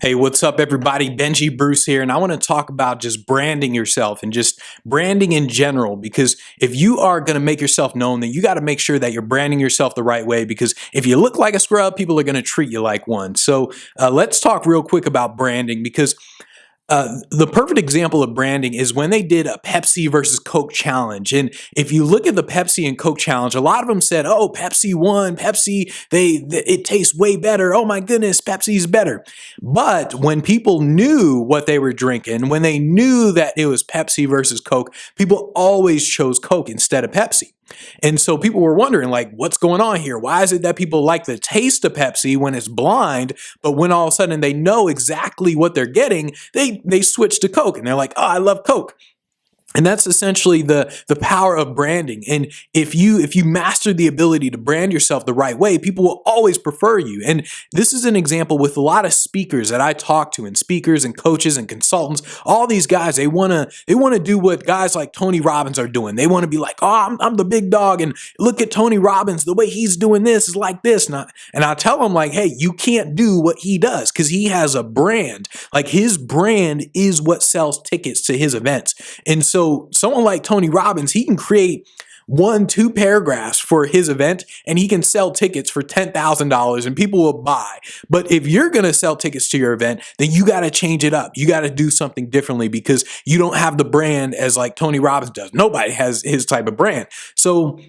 Hey, what's up, everybody? Benji Bruce here, and I want to talk about just branding yourself and just branding in general. Because if you are going to make yourself known, then you got to make sure that you're branding yourself the right way. Because if you look like a scrub, people are going to treat you like one. So let's talk real quick about branding, because the perfect example of branding is when they did a Pepsi versus Coke challenge. And if you look at the Pepsi and Coke challenge, a lot of them said, oh, Pepsi won. Pepsi, it tastes way better. Oh my goodness, Pepsi's better. But when people knew what they were drinking, when they knew that it was Pepsi versus Coke, people always chose Coke instead of Pepsi. And so people were wondering, like, what's going on here? Why is it that people like the taste of Pepsi when it's blind, but when all of a sudden they know exactly what they're getting, they switch to Coke and they're like, oh, I love Coke. And that's essentially the power of branding. And if you master the ability to brand yourself the right way, people will always prefer you. And this is an example with a lot of speakers that I talk to, and speakers and coaches and consultants. All these guys, they wanna do what guys like Tony Robbins are doing. They want to be like, oh, I'm the big dog, and look at Tony Robbins. The way he's doing this is like this. And I tell them, like, hey, you can't do what he does, because he has a brand. Like, his brand is what sells tickets to his events. And so someone like Tony Robbins, he can create 1-2 paragraphs for his event, and he can sell tickets for $10,000 and people will buy. But if you're going to sell tickets to your event, then you got to change it up. You got to do something differently, because you don't have the brand as like Tony Robbins does. Nobody has his type of brand. So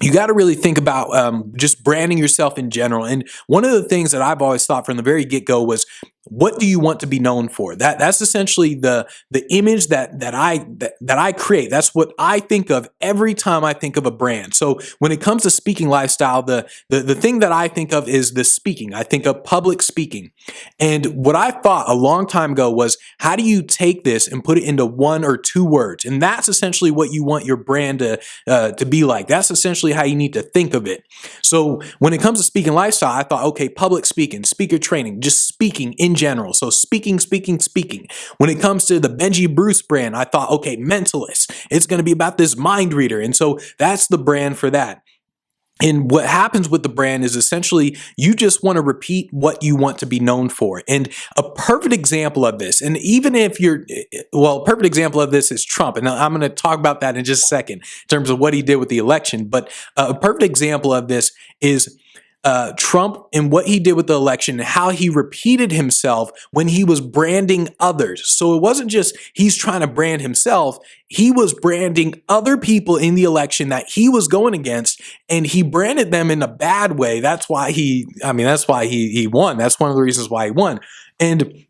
you got to really think about just branding yourself in general. And one of the things that I've always thought from the very get-go was, what do you want to be known for? That's essentially the image that I create. That's what I think of every time I think of a brand. So when it comes to speaking lifestyle, the thing that I think of is the speaking. I think of public speaking. And what I thought a long time ago was, how do you take this and put it into 1 or 2 words? And that's essentially what you want your brand to be like. That's essentially how you need to think of it. So when it comes to speaking lifestyle, I thought, okay, public speaking, speaker training, just speaking in general. So speaking. When it comes to the Benji Bruce brand, I thought, okay, mentalist. It's going to be about this mind reader. And so that's the brand for that. And what happens with the brand is essentially you just want to repeat what you want to be known for. And a perfect example of this, and even if a perfect example of this is Trump. And I'm going to talk about that in just a second in terms of what he did with the election. But a perfect example of this is Trump and what he did with the election, and how he repeated himself when he was branding others. So it wasn't just he's trying to brand himself. He was branding other people in the election that he was going against, and he branded them in a bad way. That's why he won. That's one of the reasons why he won. And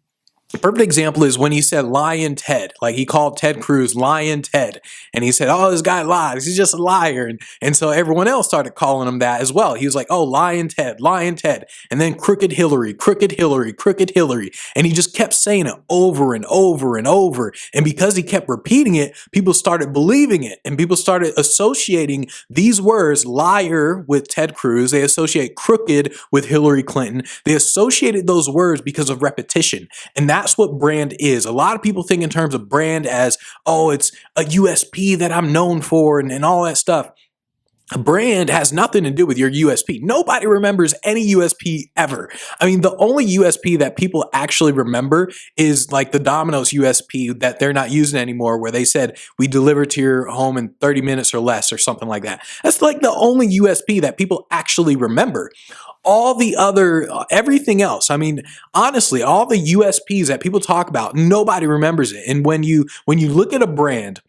a perfect example is when he said Lion Ted. Like, he called Ted Cruz Lion Ted. And he said, oh, this guy lies. He's just a liar. And so everyone else started calling him that as well. He was like, oh, Lion Ted, Lion Ted. And then Crooked Hillary, Crooked Hillary, Crooked Hillary. And he just kept saying it over and over and over. And because he kept repeating it, people started believing it. And people started associating these words, liar with Ted Cruz. They associate crooked with Hillary Clinton. They associated those words because of repetition. And that's what brand is. A lot of people think in terms of brand as, oh, it's a USP that I'm known for and all that stuff. A brand has nothing to do with your USP. Nobody remembers any USP ever. I mean, the only USP that people actually remember is like the Domino's USP that they're not using anymore, where they said, we deliver to your home in 30 minutes or less, or something like that. That's like the only USP that people actually remember. All the other, everything else, I mean, honestly, all the USPs that people talk about, nobody remembers it. And when you look at a brand,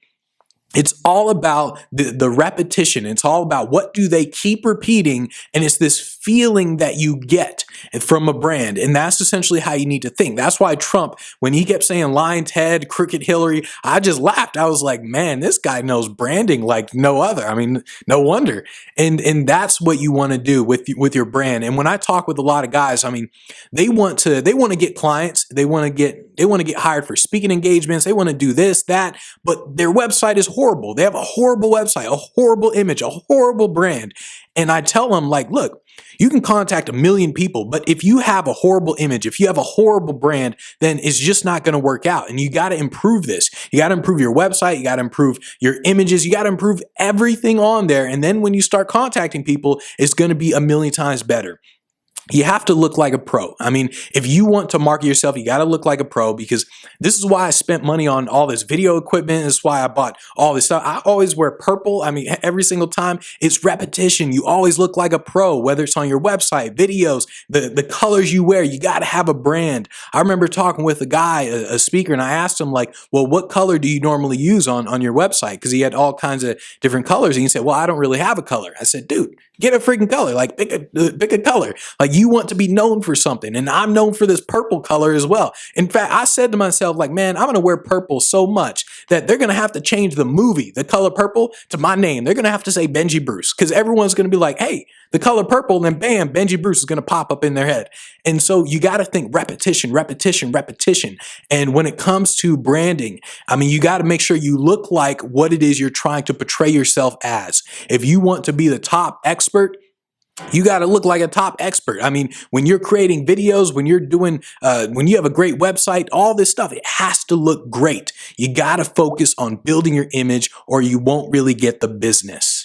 it's all about the repetition. It's all about what do they keep repeating, and it's this feeling that you get from a brand. And that's essentially how you need to think. That's why Trump, when he kept saying Lion Ted, Crooked Hillary, I just laughed. I was like, man, this guy knows branding like no other. I mean, no wonder. And that's what you want to do with your brand. And when I talk with a lot of guys, I mean, they want to get clients. They want to get hired for speaking engagements. They want to do this, that, but their website is horrible. They have a horrible website, a horrible image, a horrible brand. And I tell them, like, look, you can contact 1 million people, but if you have a horrible image, if you have a horrible brand, then it's just not going to work out. And you got to improve this. You got to improve your website. You got to improve your images. You got to improve everything on there. And then when you start contacting people, it's going to be 1 million times better. you have to look like a pro. I mean, if you want to market yourself, you got to look like a pro, because this is why I spent money on all this video equipment. This is why I bought all this stuff. I always wear purple. I mean, every single time. It's repetition. You always look like a pro, whether it's on your website, videos, the colors you wear. You got to have a brand. I remember talking with a guy, a speaker, and I asked him, like, well, what color do you normally use on your website? Because he had all kinds of different colors. And he said, well, I don't really have a color. I said, dude, get a freaking color. Like, pick a color. Like, you want to be known for something. And I'm known for this purple color as well. In fact, I said to myself, like, man, I'm going to wear purple so much that they're going to have to change the movie, The Color Purple, to my name. They're going to have to say Benji Bruce, because everyone's going to be like, hey, The Color Purple, and then bam, Benji Bruce is going to pop up in their head. And so you got to think repetition, repetition, repetition. And when it comes to branding, I mean, you got to make sure you look like what it is you're trying to portray yourself as. If you want to be the top expert, you got to look like a top expert. I mean, when you're creating videos, when you're doing, when you have a great website, all this stuff, it has to look great. You got to focus on building your image, or you won't really get the business.